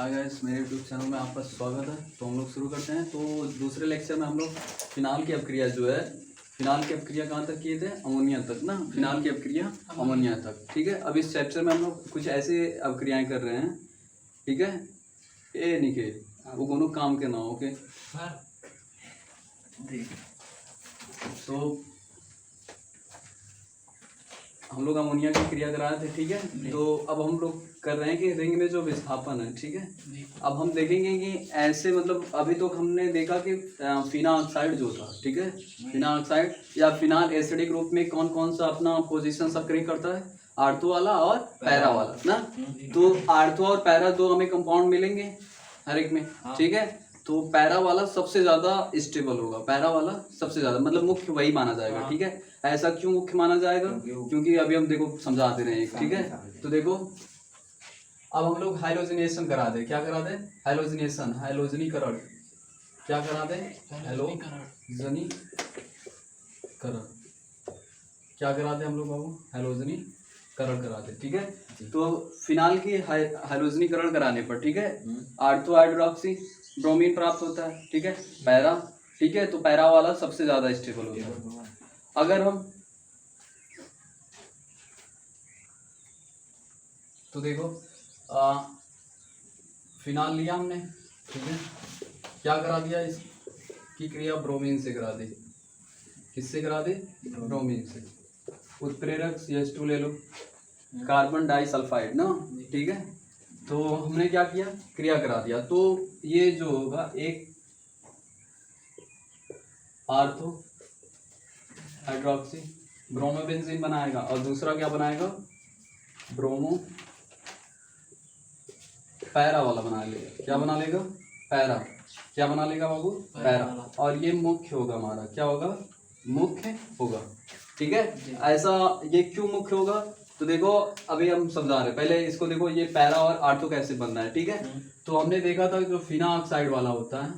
Hi guys, मेरे YouTube channel में आपका स्वागत है। तो हम लोग शुरू करते हैं। तो दूसरे लेक्चर में हम लोग फिनाल की अपक्रिया जो है, फिनाल की अपक्रिया कहाँ तक किए थे? अमोनिया तक ना। फिनाल की अपक्रिया अमोनिया तक, ठीक है। अब इस चैप्टर में हम लोग कुछ ऐसे अपक्रियाएं कर रहे हैं, ठीक है। ए निके वो दोनों काम के ना हो, ओके। तो हम लोग अमोनिया की क्रिया कराए थे, ठीक है। तो अब हम लोग कर रहे हैं कि रिंग में जो विस्थापन है, ठीक है। अब हम देखेंगे कि ऐसे मतलब अभी तो हमने देखा कि फिनाल ऑक्साइड जो था, ठीक है, फिनाल ऑक्साइड या फिनाल एसिडिक ग्रुप में कौन कौन सा अपना पोजीशन सक्रिय करता है? आर्थो वाला और पैरा वाला ना। तो आर्थो और पैरा दो हमें कंपाउंड मिलेंगे हर एक में, ठीक है। तो पैरा वाला सबसे ज्यादा स्टेबल होगा, पैरा वाला सबसे ज्यादा मतलब मुख्य वही माना जाएगा, ठीक है। ऐसा क्यों मुख्य माना जाएगा? क्योंकि अभी हम देखो समझा दे रहे हैं, ठीक है। तो देखो अब हम लोग हाइलोजिनेशन करा दे। क्या करा दे? हाइलोजिनेशन, हाइलोजनीकरण। क्या करा दे? हाइलोजनीकरण। क्या करा दे हम लोग बाबू? हाइलोजनीकरण करा दे, ठीक है। तो फिनाल की हाइलोजनीकरण कराने पर, ठीक है, आर्थो हाइड्रोक्सी ब्रोमीन प्राप्त होता है, ठीक है। पैरा, ठीक है। तो पैरा वाला सबसे ज्यादा स्टेबल होता है। अगर हम तो देखो फिनाल लिया हमने, ठीक है। क्या करा दिया? इसकी क्रिया ब्रोमीन से करा दी। किससे करा दी? ब्रोमीन से। उत्प्रेरक CH2 ले लो, कार्बन डाइसल्फाइड ना, ठीक है। तो हमने क्या किया? क्रिया करा दिया। तो ये जो होगा एक आर्थो हाइड्रोक्सी ब्रोमोबेंजीन बनाएगा और दूसरा क्या बनाएगा? ब्रोमो पैरा वाला बना लेगा। क्या बना लेगा? पैरा। क्या बना लेगा बाबू? पैरा। और ये मुख्य होगा हमारा। क्या होगा? मुख्य होगा, ठीक है। ऐसा ये क्यों मुख्य होगा? तो देखो अभी हम समझा रहे हैं, पहले इसको देखो, ये पैरा और आर्थो कैसे बनना है, ठीक है। तो हमने देखा था जो फिना ऑक्साइड वाला होता है,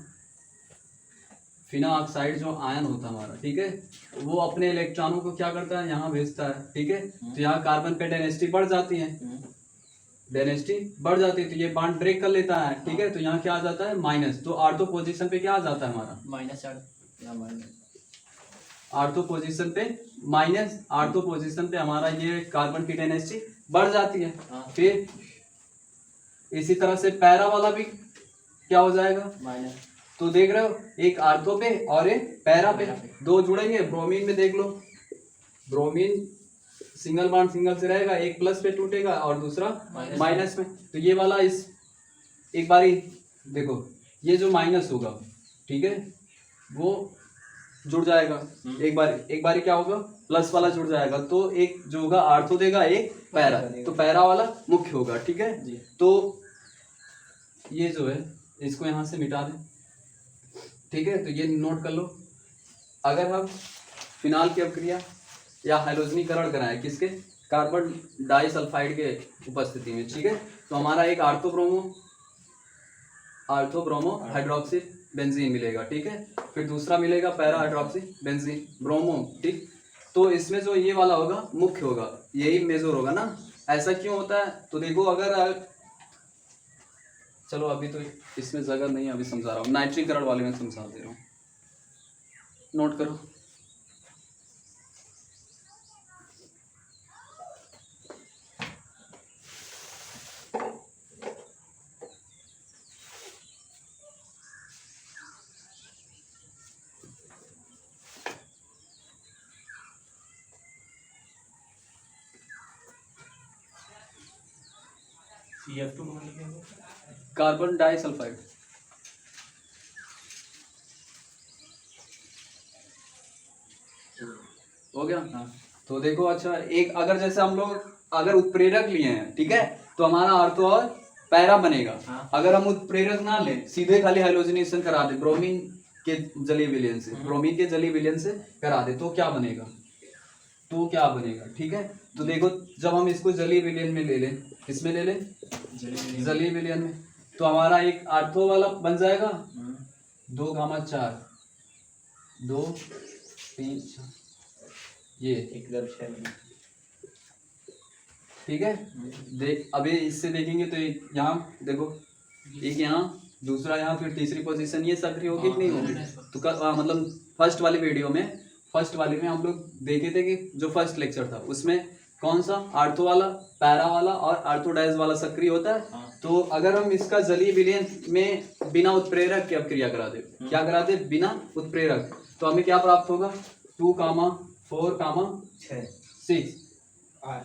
फिना ऑक्साइड जो आयन होता है हमारा, ठीक है, वो अपने इलेक्ट्रॉनों को क्या करता है? यहाँ भेजता है, ठीक है। तो यहाँ कार्बन पे डेंसिटी बढ़ जाती है, डेंसिटी बढ़ जाती है, तो ये बॉन्ड ब्रेक कर लेता है, ठीक है। तो यहाँ क्या आ जाता है? माइनस। तो आर्थो पोजीशन पे क्या आ जाता है हमारा? माइनस। आर्थो पोजीशन पे माइनस, आर्थो पोजीशन पे हमारा ये कार्बन की डेंसिटी बढ़ जाती है। फिर इसी तरह से पैरा वाला भी क्या हो जाएगा? माइनस। तो देख रहे हो, एक आर्थो पे और एक पैरा पे, दो जुड़ेंगे। ब्रोमीन में देख लो, ब्रोमीन सिंगल बॉन्ड सिंगल से रहेगा, एक प्लस पे टूटेगा और दूसरा माइनस में। तो ये वाला इस एक बारी देखो, ये जो माइनस होगा, ठीक है, वो जुड़ जाएगा। एक बारी क्या होगा? प्लस वाला जुड़ जाएगा। तो एक जो होगा आर्थो देगा, एक पैरा। तो पैरा वाला मुख्य होगा, ठीक है। तो ये जो है इसको यहां से मिटा दें, ठीक है। तो ये नोट कर लो। अगर हम फिनाल की अपक्रिया या हाइलोजनीकरण कराएं किसके? कार्बन डाइसल्फाइड के उपस्थिति में, ठीक है। तो हमारा एक आर्थो ब्रोमो हाइड्रोक्सी बेंजीन मिलेगा, ठीक है। फिर दूसरा मिलेगा पैरा हाइड्रोक्सी बेंजीन ब्रोमो, ठीक। तो इसमें जो ये वाला होगा मुख्य होगा, यही मेजर होगा ना। ऐसा क्यों होता है? तो देखो अगर चलो अभी तो इसमें जगह नहीं है, अभी समझा रहा हूँ, नाइट्रीकरण वाले में समझा दे रहा हूँ, नोट करो। CF2 कार्बन डाइसल्फाइड, हो गया। हाँ। तो देखो अच्छा, एक अगर जैसे हम लोग अगर उत्प्रेरक लिए हैं, ठीक है, तो हमारा आर्थो और पैरा बनेगा। हाँ। अगर हम उत्प्रेरक ना लें, सीधे खाली हाइलोजनेशन करा दे ब्रोमीन के जलीय विलयन से, ब्रोमीन के जलीय विलयन से करा दे, तो क्या बनेगा? ठीक है। तो देखो जब हम इसको जलीय विलयन में ले लें, किसमें ले लें? जलीय विलयन में, तो हमारा एक आर्थो वाला बन जाएगा 2 Γ 4 2 3 4, ये ठीक है। देख अभी इससे देखेंगे तो यहाँ देखो एक यहाँ, दूसरा यहाँ, फिर तीसरी पोजीशन, ये सक्रिय होगी कि नहीं होगी? तो मतलब फर्स्ट वाली वीडियो में, फर्स्ट वाले में हम लोग देखे थे कि जो फर्स्ट लेक्चर था उसमें कौन सा आर्थो वाला, पैरा वाला और आर्थो डैश वाला सक्रिय होता है। तो अगर हम इसका जलीय विलयन में बिना उत्प्रेरक की अपक्रिया करा दे, क्या करा दे? बिना उत्प्रेरक, तो हमें क्या प्राप्त होगा? 2, 4, 6,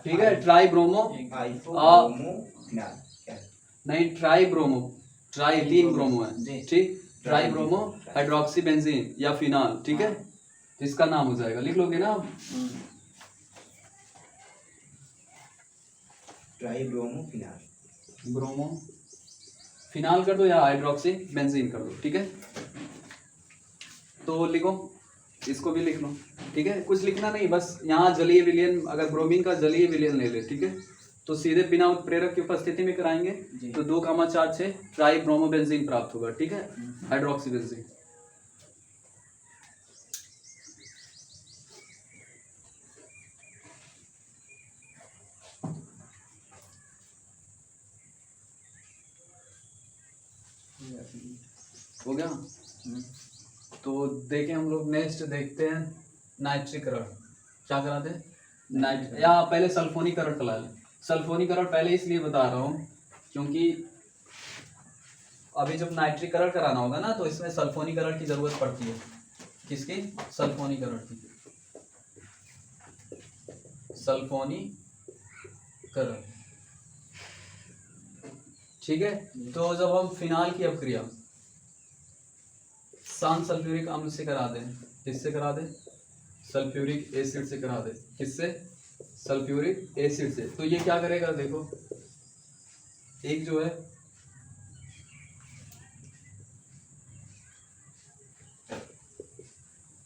ठीक है। ट्राई ब्रोमो, नहीं ट्राई ब्रोमो, ट्राई 3 ब्रोमो है, ठीक। ट्राई ब्रोमो हाइड्रोक्सी बेंजीन या फिनाल, ठीक है। इसका नाम हो जाएगा, लिख लोगे ना? Tribromo phenol, bromo phenol कर दो या हाइड्रोक्सी बेंजीन कर दो, ठीक है। तो लिखो, इसको भी लिख लो, ठीक है। कुछ लिखना नहीं, बस यहाँ जलीय विलयन, अगर ब्रोमीन का जलीय विलयन ले ले, ठीक है, तो सीधे बिना उत्प्रेरक की उपस्थिति में कराएंगे तो 2, 4, 6 ट्राई ब्रोमो बेंजीन प्राप्त होगा, ठीक है, हाइड्रोक्सी बेंजीन। हो गया। तो देखें हम लोग नेक्स्ट देखते हैं नाइट्रीकरण। क्या कराते हैं? या पहले सल्फोनीकरण करा लें। सल्फोनीकरण पहले इसलिए बता रहा हूँ क्योंकि अभी जब नाइट्रीकरण कराना होगा ना तो इसमें सल्फोनीकरण की जरूरत पड़ती है। किसकी? सल्फोनीकरण की। सल्फोनीकरण, ठीक है। तो जब हम फिनाल की अपक्रिया शांत सल्फ्यूरिक अम्ल से करा दें, किससे करा दें? सल्फ्यूरिक एसिड से करा दें। किससे? सल्फ्यूरिक एसिड से। तो ये क्या करेगा? देखो, एक जो है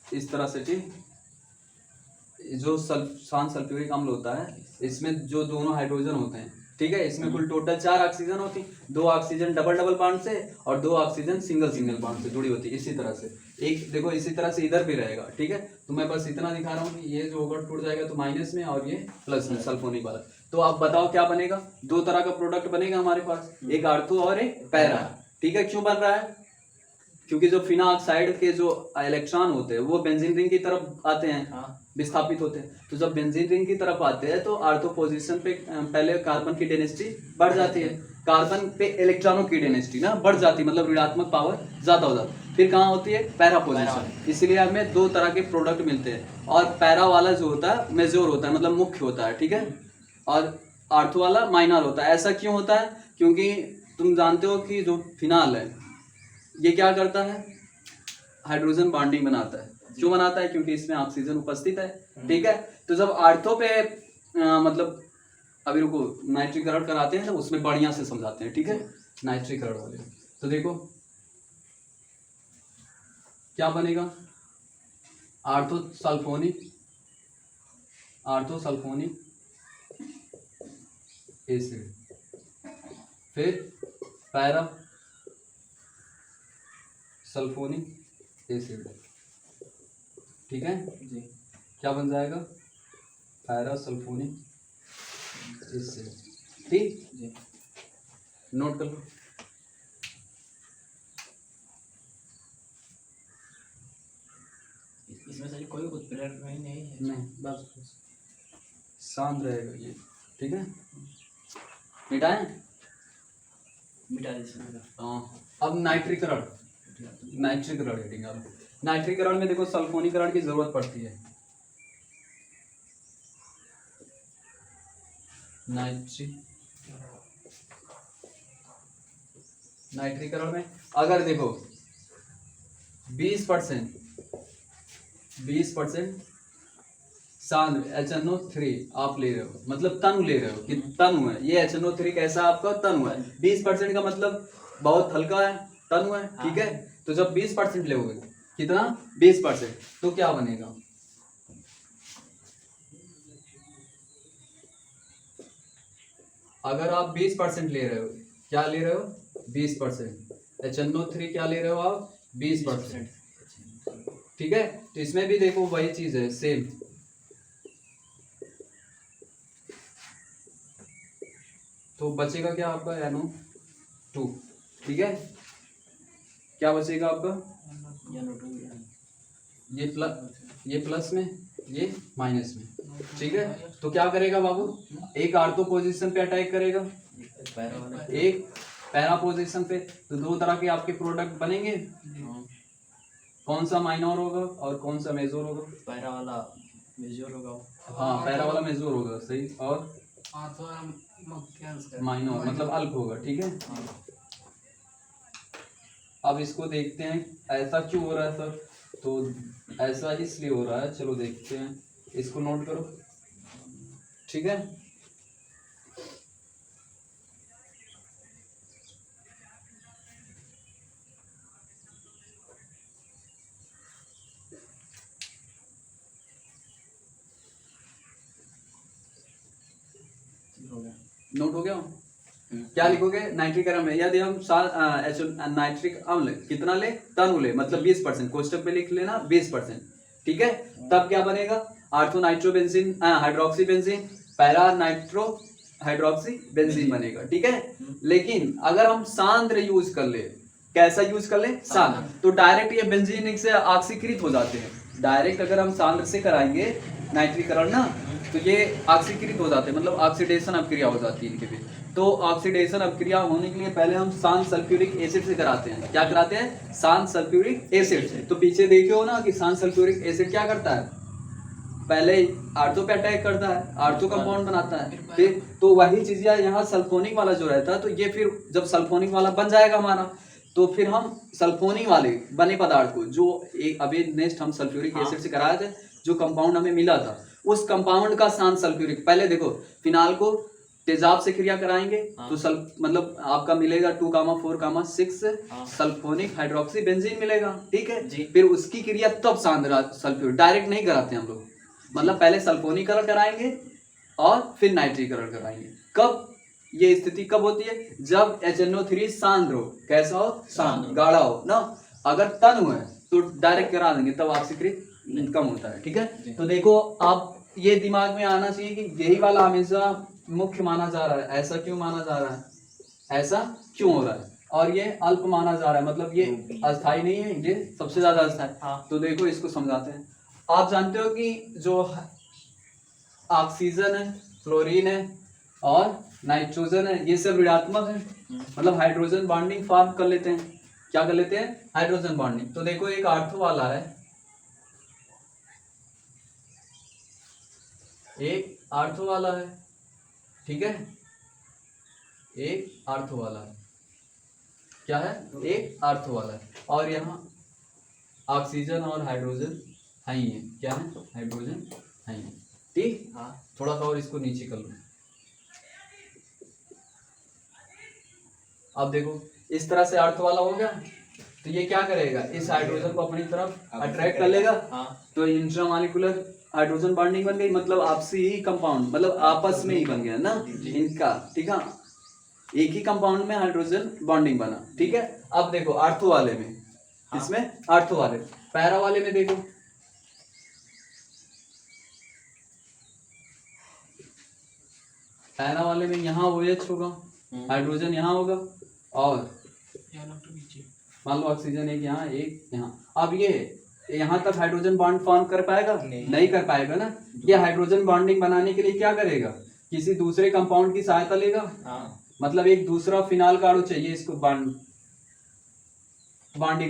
इस तरह से, ठीक, जो शांत सल्फ्यूरिक अम्ल होता है इसमें जो दोनों हाइड्रोजन होते हैं, ठीक है, इसमें कुल टोटल 4 ऑक्सीजन होती है। 2 ऑक्सीजन डबल डबल बॉन्ड से और 2 ऑक्सीजन सिंगल सिंगल बॉन्ड से जुड़ी होती है। इसी तरह से एक देखो, इसी तरह से इधर भी रहेगा, ठीक है। तो मैं बस इतना दिखा रहा हूँ कि ये जो होगा टूट जाएगा तो माइनस में और ये प्लस में, सल्फोनिक वाला। तो आप बताओ क्या बनेगा? 2 तरह का प्रोडक्ट बनेगा हमारे पास, एक आर्थो और एक पैरा, ठीक है। क्यों बन रहा है? क्योंकि जो फिना ऑक्साइड के जो इलेक्ट्रॉन होते हैं वो बेंजीन रिंग की तरफ आते हैं, विस्थापित होते हैं। तो जब बेंजीन रिंग की तरफ आते हैं तो आर्थो पोजीशन पे पहले कार्बन की डेंसिटी बढ़ जाती है, कार्बन पे इलेक्ट्रॉनों की डेंसिटी ना बढ़ जाती है, मतलब ऋणात्मक पावर ज्यादा हो जाती है। फिर कहाँ होती है? Para position. इसलिए हमें 2 तरह के प्रोडक्ट मिलते हैं, और पैरा वाला जो होता है मेजोर होता है, मतलब मुख्य होता है, ठीक है, और आर्थो वाला माइनर होता है। ऐसा क्यों होता है? क्योंकि तुम जानते हो कि जो फिनाल है ये क्या करता है? हाइड्रोजन बॉन्डिंग बनाता है। क्यों बनाता है? क्योंकि इसमें ऑक्सीजन उपस्थित है, ठीक है। तो जब आर्थो पे मतलब अभी रुको, नाइट्रीकरण कराते हैं तो उसमें बढ़िया से समझाते हैं, ठीक है, नाइट्रीकरण वाले। तो देखो क्या बनेगा? आर्थो सल्फोनिक एसिड, फिर पैरा सल्फोनिक एसिड, ठीक है जी। क्या बन जाएगा? पैरा सल्फोनिक एसिड, ठीक जी। नोट कर लो। इसमें से कोई उत्प्रेरक नहीं है? नहीं, बस शांत रहेगा ये, ठीक है। मिटाएं? मिटा दीजिए। हाँ, अब नाइट्रीकरण हेडिंग। अब नाइट्रीकरण में देखो सल्फोनीकरण की जरूरत पड़ती है। नाइट्रीकरण में अगर देखो 20% सांद्र HNO3 आप ले रहे हो, मतलब तनु ले रहे हो कि तनु है ये HNO3 कैसा आपका तनु है। 20% का मतलब बहुत हल्का है, तनु है, ठीक है। तो जब 20% लोगे, कितना? 20%, तो क्या बनेगा? अगर आप 20% ले रहे हो, क्या ले रहे हो? 20%। HNO3 क्या ले रहे हो आप? 20%, ठीक है। तो इसमें भी देखो वही चीज है, सेम। तो बचेगा क्या आपका? NO2, ठीक है, क्या बचेगा आपका, ये प्लस में, ये माइनस में, ठीक है। तो क्या करेगा बाबू, एक आर्थो पोजीशन पे अटैक करेगा, एक पैरा पोजीशन पे, तो दो तरह के आपके प्रोडक्ट बनेंगे। कौन सा माइनर होगा और कौन सा मेजोर होगा? पैरा वाला मेजोर होगा। हाँ, पैरा वाला मेजोर होगा, सही, और माइनर मतलब अल्प होगा, ठीक है। अब इसको देखते हैं ऐसा क्यों हो रहा है सर, तो ऐसा इसलिए हो रहा है, चलो देखते हैं, इसको नोट करो, ठीक है। नोट हो गया? क्या लिखोगे, नाइट्रिक अम्ल है, यदि हम नाइट्रिक अम्ल कितना ले, टन ले, मतलब 20%, कोष्टक पे लिख लेना 20%, ठीक है। तब क्या बनेगा, ortho nitrobenzene hydroxy benzene, para nitro hydroxy benzene बनेगा, ठीक है। लेकिन अगर हम सांद्र यूज कर ले, कैसा यूज कर ले, सांद्र, तो डायरेक्ट ये बेंजीन से ऑक्सीकृत हो जाते हैं। डायरेक्ट अगर हम सांद्र से कराएंगे नाइट्रीकरण ना, तो ये ऑक्सीकृत हो जाते हैं, मतलब ऑक्सीडेशन अभिक्रिया हो जाती है इनके भी। तो ऑक्सीडेशन अभिक्रिया होने के लिए पहले हम शांत सल्फ्यूरिक एसिड से कराते हैं। क्या कराते हैं, शांत सल्फ्यूरिक एसिड से। तो पीछे देखे हो ना कि शांत सल्फ्यूरिक एसिड क्या करता है, पहले आर्थो पे अटैक करता है, आर्थो कंपाउंड बनाता है, फिर तो वही चीज यहाँ सल्फोनिक वाला जो रहता है, तो ये फिर जब सल्फोनिक वाला बन जाएगा हमारा, तो फिर हम सल्फोनिक वाले बने पदार्थ को, जो अभी नेक्स्ट हम सल्फ्यूरिक एसिड से कराए थे, जो कंपाउंड हमें मिला था, उस कंपाउंड का शांत सल्फ्यूरिक, पहले देखो फिनाल को तेजाब से क्रिया कराएंगे, तो मतलब आपका मिलेगा 2,4,6 सल्फोनिक हाइड्रोक्सी बेंजीन मिलेगा, ठीक है। फिर उसकी क्रिया तब सांद्र सल्फ्यूरिक, डायरेक्ट नहीं कराते हम लोग, मतलब पहले सल्फोनीकरण कराएंगे और फिर नाइट्रीकरण कराएंगे। कब ये स्थिति कब होती है, जब HNO3 सांद्र हो, कैसा हो, सांद्र, गाढ़ा हो ना। अगर तन हुआ है तो डायरेक्ट करा देंगे, तब ऑक्सीकृत कम होता है, ठीक है। तो देखो आप ये दिमाग में आना चाहिए कि यही वाला हमेशा मुख्य माना जा रहा है। ऐसा क्यों माना जा रहा है, ऐसा क्यों हो रहा है, और ये अल्प माना जा रहा है, मतलब ये अस्थाई नहीं है, ये सबसे ज्यादा अस्थाई। तो देखो इसको समझाते हैं। आप जानते हो कि जो ऑक्सीजन है, फ्लोरीन है और नाइट्रोजन है, ये सब ऋणात्मक है, मतलब हाइड्रोजन बॉन्डिंग फॉर्म कर लेते हैं। क्या कर लेते हैं, हाइड्रोजन बॉन्डिंग। तो देखो एक आर्थो वाला है, एक आर्थो वाला है, ठीक है, एक आर्थो वाला है, क्या है, एक आर्थो वाला है, और यहाँ ऑक्सीजन और हाइड्रोजन है ही है, क्या है, हाइड्रोजन है ही है, ठीक। हाँ, थोड़ा सा और इसको नीचे कर लो। अब देखो इस तरह से आर्थो वाला हो गया, तो ये क्या करेगा, इस हाइड्रोजन को अपनी तरफ अट्रैक्ट कर लेगा। तो इंट्रामॉलिक्यूलर हाइड्रोजन बॉन्डिंग बन गई, मतलब आपसी ही कंपाउंड, मतलब आपस में ही बन गया ना इनका, ठीक है, एक ही कंपाउंड में हाइड्रोजन बॉन्डिंग बना, ठीक है। अब देखो आर्थो वाले में, इसमें आर्थो वाले, पैरा वाले में देखो, पैरा वाले में यहाँ OH होगा, हाइड्रोजन यहाँ होगा, और मान लो ऑक्सीजन एक यहाँ एक यहाँ। अब ये यहाँ तक हाइड्रोजन बॉन्ड फॉर्म कर पाएगा, नहीं कर पाएगा ना। ये हाइड्रोजन बॉन्डिंग बनाने के लिए क्या करेगा, किसी दूसरे कंपाउंड की सहायता लेगा, मतलब एक दूसरा फिनाल का अणु चाहिए इसको बॉन्डिंग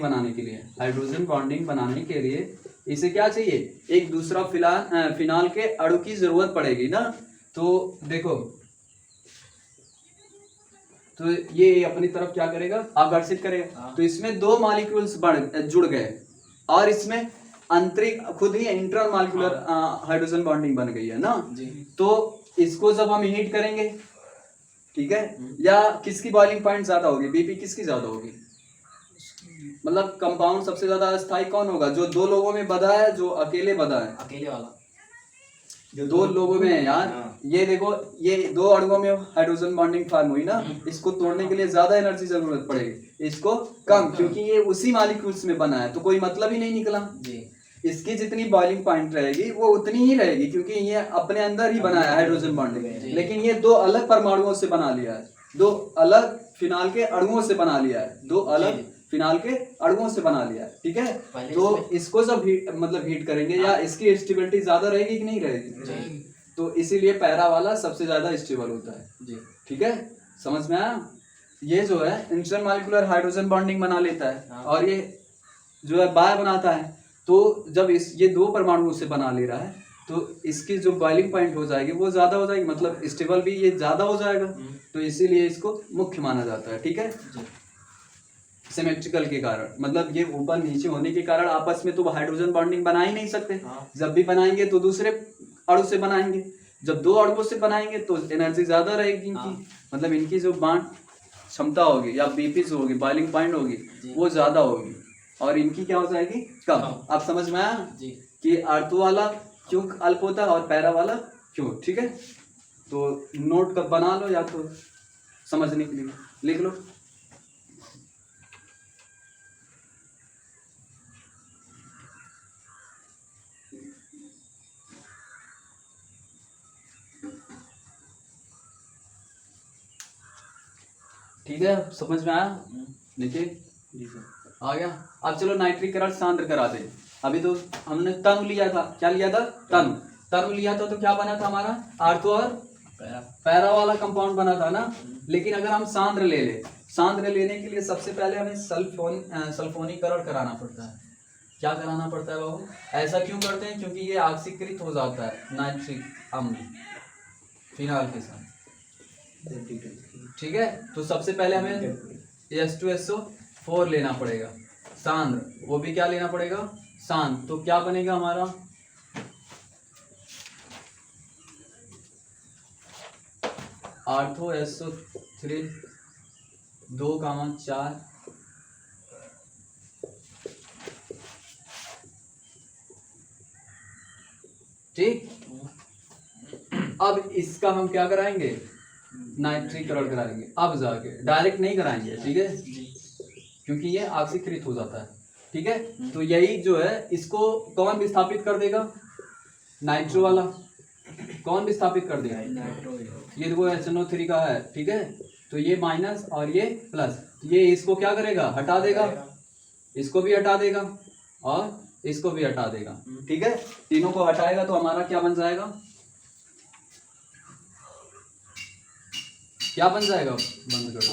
बनाने के लिए। हाइड्रोजन बॉन्डिंग बनाने के लिए इसे क्या चाहिए, एक दूसरा फिनाल के अणु की जरूरत पड़ेगी ना। तो देखो, तो ये अपनी तरफ क्या करेगा, आकर्षित करेगा। तो इसमें दो मॉलिक्यूल्स जुड़ गए, और इसमें आंतरिक खुद ही इंटर मॉलिक्यूलर हाइड्रोजन बॉन्डिंग बन गई है ना। तो इसको जब हम हीट करेंगे, ठीक है, या किसकी बॉइलिंग पॉइंट ज्यादा होगी, BP किसकी ज्यादा होगी, मतलब कंपाउंड सबसे ज्यादा अस्थाई कौन होगा, जो दो लोगों में बधा है, जो अकेले बधा है, अकेले वाला जो दो लोगों में है यार। ये देखो, ये दो अणुओं में हाइड्रोजन बॉन्डिंग फॉर्म हुई ना, इसको तोड़ने के लिए ज्यादा एनर्जी जरूरत पड़ेगी, इसको कम, क्योंकि ये उसी मॉलिक्यूल्स में बना है, तो कोई मतलब ही नहीं निकला। इसकी जितनी बॉइलिंग पॉइंट रहेगी वो उतनी ही रहेगी, क्योंकि ये अपने अंदर ही बना है हाइड्रोजन बॉन्डिंग, लेकिन ये दो अलग परमाणुओं से बना लिया है, दो अलग फिनाल के अणुओं से बना लिया है, दो अलग जी। फिनाल के अणुओं से बना लिया है, ठीक है। पहले तो इसमें- इसको जब हीट करेंगे या इसकी स्टेबिलिटी ज्यादा रहेगी कि नहीं रहेगी, जी तो इसीलिए पैरा वाला सबसे ज्यादा स्टेबल होता है, जी ठीक है। समझ में आया। ये जो है इंटरमॉलिक्यूलर हाइड्रोजन बॉन्डिंग बना लेता है, हाँ। और ये जो है बाय बनाता है। तो जब ये दो परमाणुओं से बना ले रहा है, तो इसकी जो बॉइलिंग पॉइंट हो जाएगी वो ज्यादा हो जाएगी, मतलब स्टेबल भी ये ज्यादा हो जाएगा। तो इसीलिए इसको मुख्य माना जाता है, ठीक है। जी सिमेट्रिकल के कारण, मतलब ये ऊपर नीचे होने के कारण आपस में तो हाइड्रोजन बॉन्डिंग बना ही नहीं सकते। हाँ। जब भी बनाएंगे तो दूसरे अणु से बनाएंगे, जब दो अणुओं से बनाएंगे तो एनर्जी ज्यादा रहेगी इनकी, हाँ। मतलब इनकी जो बांड क्षमता होगी या बीपी जो होगी, बॉइलिंग पॉइंट होगी, जी। वो ज्यादा होगी, और इनकी क्या हो जाएगी, कम। कम। अब समझ में आया जी कि आर्थो वाला क्यों अल्प होता है और पैरा वाला क्यों, ठीक है। तो नोट कर बना लो या तो समझने के लिए लिख लो। ठीक है, समझ में आया। देखिए जी सर। आ गया। अब चलो नाइट्रिक सांद्र करा दे। अभी तो हमने तनु लिया था, क्या लिया था, तनु लिया था, तो क्या बना था हमारा, आर्थो और पैरा पैरा वाला कंपाउंड बना था ना। लेकिन अगर हम सांद्र ले ले, सांद्र लेने के लिए सबसे पहले हमें सल्फोनीकरण कराना पड़ता है। क्या कराना पड़ता है बाबू, ऐसा क्यों करते हैं, क्योंकि ये ऑक्सीकृत हो जाता है नाइट्रिक अम्ल फिनाल के साथ, ठीक है। तो सबसे पहले हमें H2SO4 लेना पड़ेगा सांद्र, वो भी क्या लेना पड़ेगा, सांद्र। तो क्या बनेगा हमारा, आर्थो SO3 2,4 ठीक। अब इसका हम क्या कराएंगे, नाइट्रीकरण कराएंगे। अब जाके डायरेक्ट नहीं कराएंगे, ठीक है, क्योंकि ये ऑक्सीकृत हो जाता है, ठीक है। तो यही जो है इसको कौन विस्थापित कर देगा, नाइट्रो वाला कौन विस्थापित कर देगा, नाइट्रो ये देखो HNO3 का है, ठीक है। तो ये माइनस और ये प्लस, ये इसको क्या करेगा, हटा देगा, इसको भी हटा देगा और इसको भी हटा देगा, ठीक है। तीनों को हटाएगा तो हमारा क्या बन जाएगा, क्या बन जाएगा, बंद कर दो।